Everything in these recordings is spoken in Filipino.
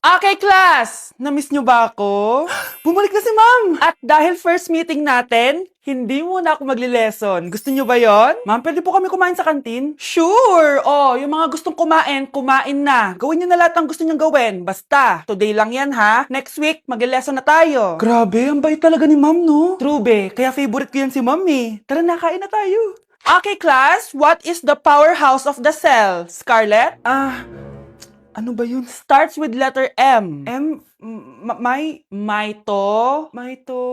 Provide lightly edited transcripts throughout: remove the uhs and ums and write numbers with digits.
Okay, class! Namiss nyo ba ako? Bumalik na si ma'am! At dahil first meeting natin, hindi muna ako magli-lesson. Gusto nyo ba yon? Ma'am, pwede po kami kumain sa kantin? Sure! Oh, yung mga gustong kumain, kumain na. Gawin nyo na lahat ng gusto nyong gawin. Basta, today lang yan ha. Next week, magli-lesson na tayo. Grabe, ang bait talaga ni ma'am, no? True, be. Kaya favorite ko yan si ma'am eh. Tara na, kain na tayo. Okay, class. What is the powerhouse of the cell? Scarlett? Ano ba yun? Starts with letter M.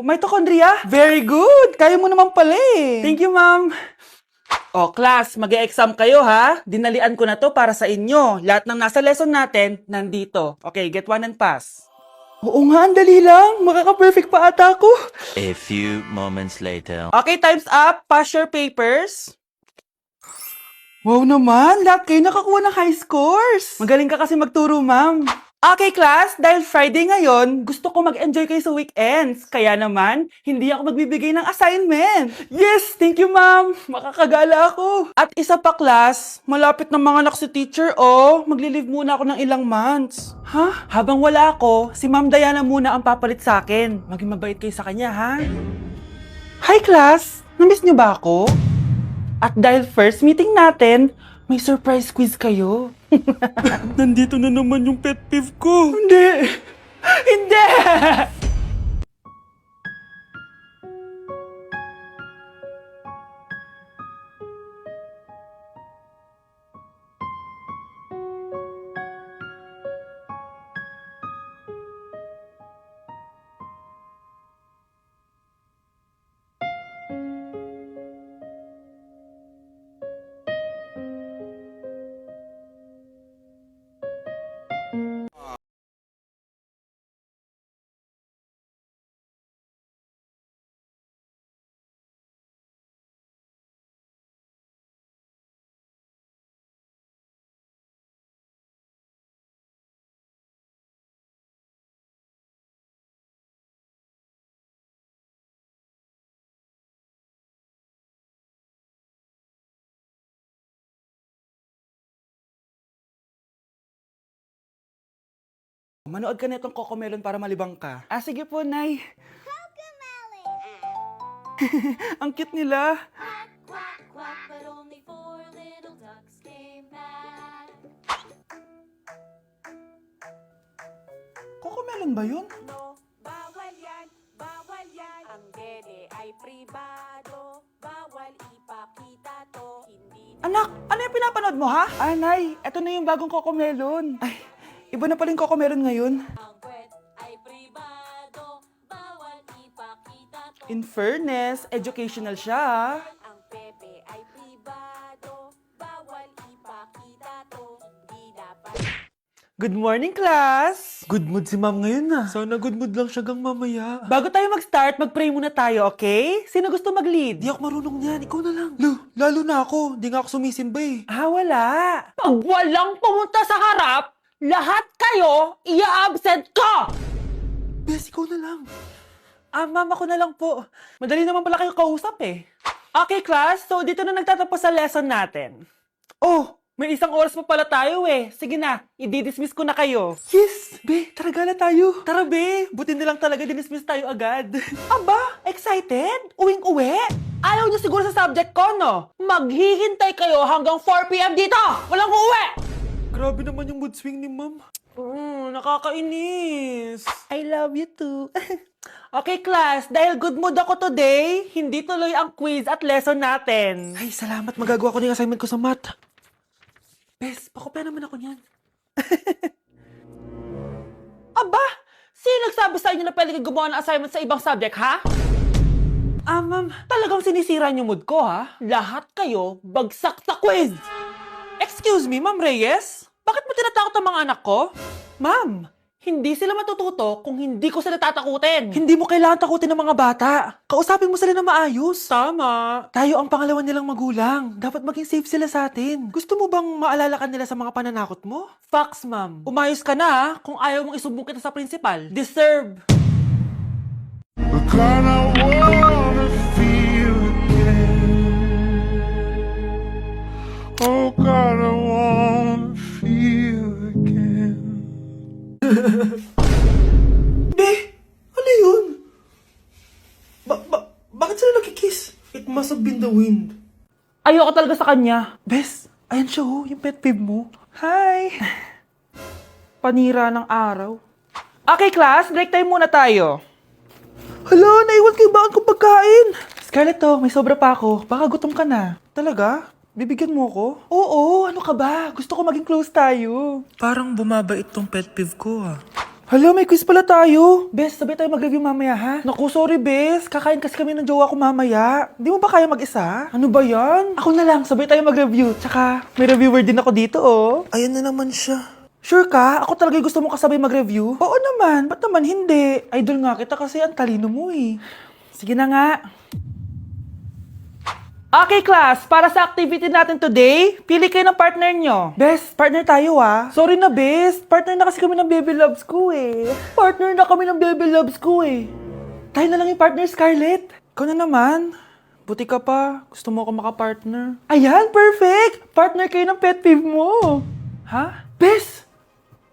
Mitochondria? Very good! Kaya mo naman pala eh. Thank you, ma'am. O, class, mag-e-exam kayo ha. Dinalian ko na to para sa inyo. Lahat ng nasa lesson natin, nandito. Okay, get one and pass. Oo nga, ang dali lang. Makaka-perfect pa ata ako. A few moments later. Okay, time's up. Pass your papers. Wow naman, lahat kayo nakakuha ng high scores. Magaling ka kasi magturo, ma'am. Okay, class, dahil Friday ngayon, gusto ko mag-enjoy kayo sa weekends. Kaya naman, hindi ako magbibigay ng assignment. Yes, thank you, ma'am. Makakagala ako. At isa pa, class, malapit na mga anak si teacher, oh. Magli-leave muna ako ng ilang months. Ha? Habang wala ako, si Ma'am Diana muna ang papalit sa akin. Maging mabait kayo sa kanya, ha? Hi, class. Namiss niyo ba ako? At dahil first meeting natin, may surprise quiz kayo. Nandito na naman yung pet peeve ko. Hindi! Hindi! Manood ka na itong Cocomelon para malibang ka. Ah, sige po, Nay. Ang cute nila. Quack, quack, but only four little ducks came back. Cocomelon ba yun? No, bawal yan, bawal yan. Ang dede ay pribado, bawal ipakita to. Hindi na Anak, ano yung pinapanood mo, ha? Ah, Nay, eto na yung bagong Cocomelon. Ay, iba na pala yung Cocomelon ngayon. ang kwet ay pribado, bawal ipakita to. In fairness, educational siya, ha? Ang pepe ay pribado, bawal ipakita to. Hindi dapat. Good morning, class! Good mood si ma'am ngayon na. Sana good mood lang siya gang mamaya. Bago tayo mag-start, mag-pray muna tayo, okay? Sino gusto mag-lead? Di ako marunong niyan, ikaw na lang. Lalo na ako. Di nga ako sumisimba eh. Ah, wala. Pag walang pumunta sa harap, lahat kayo ia-absent ko! Bes, ikaw na lang. Ah, ma'am, ako na lang po. Madali naman pala kayo kausap eh. Okay, class. So, dito na nagtatapos sa lesson natin. Oh, may isang oras pa pala tayo eh. Sige na, i-dismiss ko na kayo. Yes! Be, tara gala tayo. Tara, be. Buti nilang talaga dinismiss tayo agad. Aba, excited? Uwing-uwi? Ayaw niyo siguro sa subject ko, no? Maghihintay kayo hanggang 4 p.m. dito! Walang uuwi! Grabe naman yung mood swing ni ma'am. Nakakainis. I love you too. Okay, class. Dahil good mood ako today, hindi tuloy ang quiz at lesson natin. Ay, salamat. Magagawa ko na yung assignment ko sa math. Bes, pakopya naman ako niyan. Aba, sino nagsabi sa inyo na pwede kayo gumawa ng assignment sa ibang subject, ha? Ah, ma'am. Talagang sinisira niyo mood ko, ha? Lahat kayo bagsak sa quiz! Excuse me, Ma'am Reyes? Bakit mo tinatakot ang mga anak ko? Ma'am, hindi sila matututo kung hindi ko sila tatakutin. Hindi mo kailangan takutin ng mga bata. Kausapin mo sila na maayos. Tama. Tayo ang pangalawa nilang magulang. Dapat maging safe sila sa atin. Gusto mo bang maalala ka nila sa mga pananakot mo? Facts, ma'am. Umayos ka na, ha? Kung ayaw mong isumbong kita sa principal. Deserve. The kind I wanna feel again. Oh God, I wanna feel again. Be, ano yun? Bakit sila nagkikiss? It must have been the wind. Ayoko talaga sa kanya. Bes, ayan siya oh, yung pet peeve mo. Hi! Panira ng araw. Okay, class, break time muna tayo. Hala, naiwan ko yung baon kong pagkain. Scarlett to, may sobra pa ako. Baka gutom ka na. Talaga? Bibigyan mo ko? Oo, ano ka ba? Gusto ko maging close tayo. Parang bumabait tong pet peeve ko ah. Hala, may quiz pala tayo. Bes, sabay tayo mag-review mamaya ha? Naku, sorry Bes. Kakain kasi kami ng jowa ko mamaya. Di mo ba kaya mag-isa? Ano ba yan? Ako na lang, sabay tayo mag-review. Tsaka, may reviewer din ako dito oh. Ayan na naman siya. Sure ka? Ako talaga gusto mo kasabay mag-review? Oo naman. Ba't naman hindi? Idol nga kita kasi ang talino mo eh. Sige na nga. Okay, class, para sa activity natin today, pili kayo ng partner nyo. Best, partner tayo ah. Sorry na best. Partner na kasi kami ng baby loves ko eh. Partner na kami ng baby loves ko eh. Tayo na lang yung partner, Scarlett. Ikaw na naman. Buti ka pa. Gusto mo ako makapartner. Ayan, perfect! Partner kayo ng pet peeve mo. Ha? Best!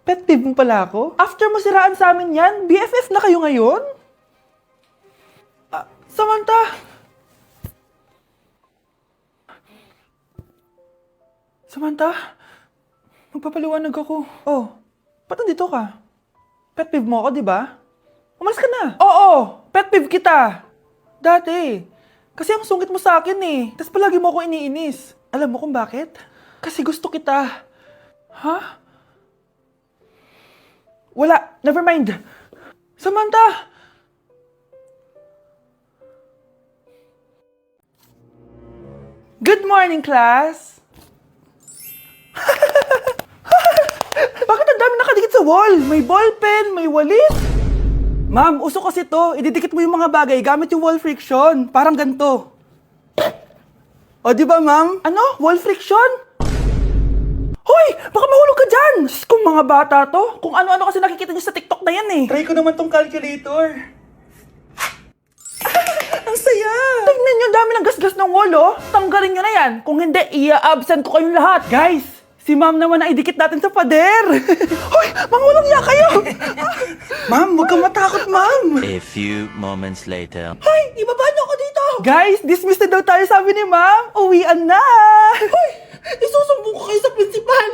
Pet peeve mo pala ako? After mo siraan sa amin yan, BFF na kayo ngayon? Samantha! Samantha, magpapaliwanag ako. Oh, ba't nandito ka? Pet peeve mo ako, di ba? Umalis ka na. Oo, pet peeve kita. Dati. Kasi ang sungit mo sa akin eh. Tapos palagi mo ako iniinis. Alam mo kung bakit? Kasi gusto kita. Ha? Wala, never mind. Samantha! Good morning, class! Bakit ang dami nakadikit sa wall? May ballpen, may walis. Ma'am, uso kasi to. Ididikit mo yung mga bagay gamit yung wall friction. Parang ganito. O, di ba, ma'am? Ano? Wall friction? Hoy! Baka mahulog ka dyan! Kung mga bata to, kung ano-ano kasi nakikita niyo sa TikTok na yan eh. Try ko naman tong calculator. Ang saya! Tignan niyo, dami ng gasgas ng wall, oh. Tanggalin niyo na yan. Kung hindi, i-absent ko kayong lahat. Guys, si ma'am naman ang idikit natin sa pader. Hoy! Mangulong niya kayo! Ma'am, huwag kang matakot, ma'am. A few moments later. Hoy! Ibaba niyo ako dito! Guys, dismissed na daw tayo, sabi ni ma'am. Uwian na! Hoy! Isusumbong ko kayo sa principal!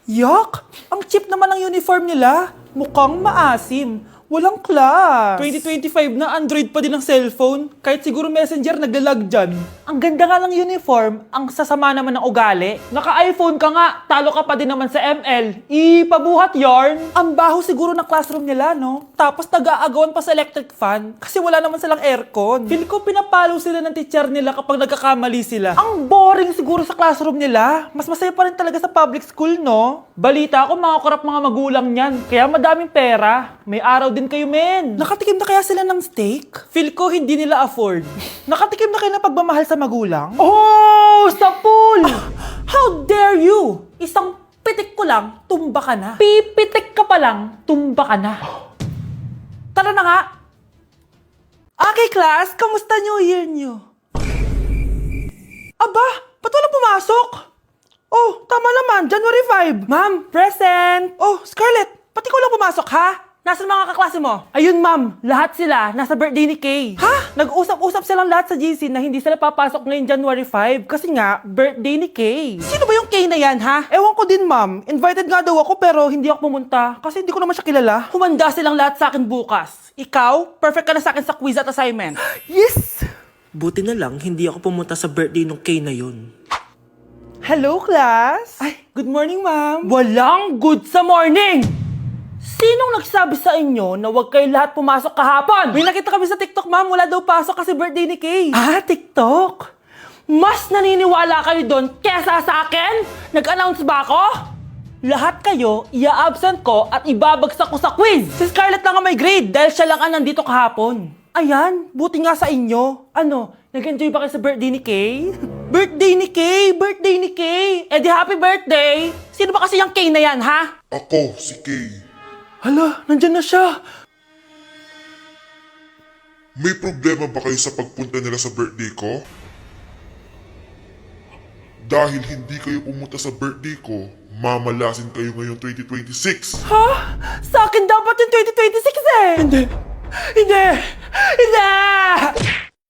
Yuck! Ang cheap naman ng uniform nila. Mukhang maasim. Walang class. 2025 na Android pa din ang cellphone. Kahit siguro Messenger naglalag dyan. Ang ganda nga ng uniform, ang sasama naman ng ugali. Naka-iPhone ka nga, talo ka pa din naman sa ML. Ipabuhat yarn. Ang baho siguro ng classroom nila, no? Tapos nag-aagawan pa sa electric fan kasi wala naman silang aircon. Feel ko pinapalo sila ng teacher nila kapag nagkakamali sila. Ang boring siguro sa classroom nila. Mas masaya pa rin talaga sa public school, no? Balita ko mga korap mga magulang niyan, kaya madaming pera. May araw din kayo, men. Nakatikim na kaya sila ng steak? Feel ko hindi nila afford. Nakatikim na kayo ng pagmamahal sa magulang? Oh, sa pool! How dare you? Isang pitik ko lang, tumba ka na. Pipitik ka pa lang, tumba ka na. Tara na nga. Okay, class, kamusta New Year nyo? Aba, ba't walang pumasok? Oh, tama naman, January 5. Ma'am, present. Oh, Scarlett, pati ko lang pumasok, ha? Nasaan mga kaklase mo? Ayun ma'am, lahat sila nasa birthday ni Kay. Ha? Nag-usap-usap silang lahat sa GC na hindi sila papasok ngayong January 5 kasi nga, birthday ni Kay. Sino ba yung Kay na yan, ha? Ewan ko din, ma'am. Invited nga daw ako pero hindi ako pumunta kasi hindi ko naman siya kilala. Humanda silang lahat sa akin bukas. Ikaw, perfect ka na sa akin sa quiz at assignment. Yes! Buti na lang, hindi ako pumunta sa birthday nung Kay na yun. Hello, class! Ay, good morning, ma'am. Walang good sa morning! Sinong nagsabi sa inyo na huwag kayo lahat pumasok kahapon? May nakita kami sa TikTok, ma'am. Wala daw pasok kasi birthday ni Kay. Ah, TikTok? Mas naniniwala kayo doon kesa sa akin? Nag-announce ba ako? Lahat kayo, ia-absent ko at ibabagsak ko sa quiz. Si Scarlett lang ang may grade dahil siya lang ang nandito kahapon. Ayan, buti nga sa inyo. Ano, nag-enjoy ba kayo sa birthday ni Kay? Birthday ni Kay! Birthday ni Kay! Eh di happy birthday! Sino ba kasi yung Kay na yan, ha? Ako, si Kay. Hala, nandyan na siya. May problema ba kayo sa pagpunta nila sa birthday ko? Dahil hindi kayo pumunta sa birthday ko, mamalasin kayo ngayong 2026. Ha? Sa akin dapat yung 2026 eh! Hindi! Hindi!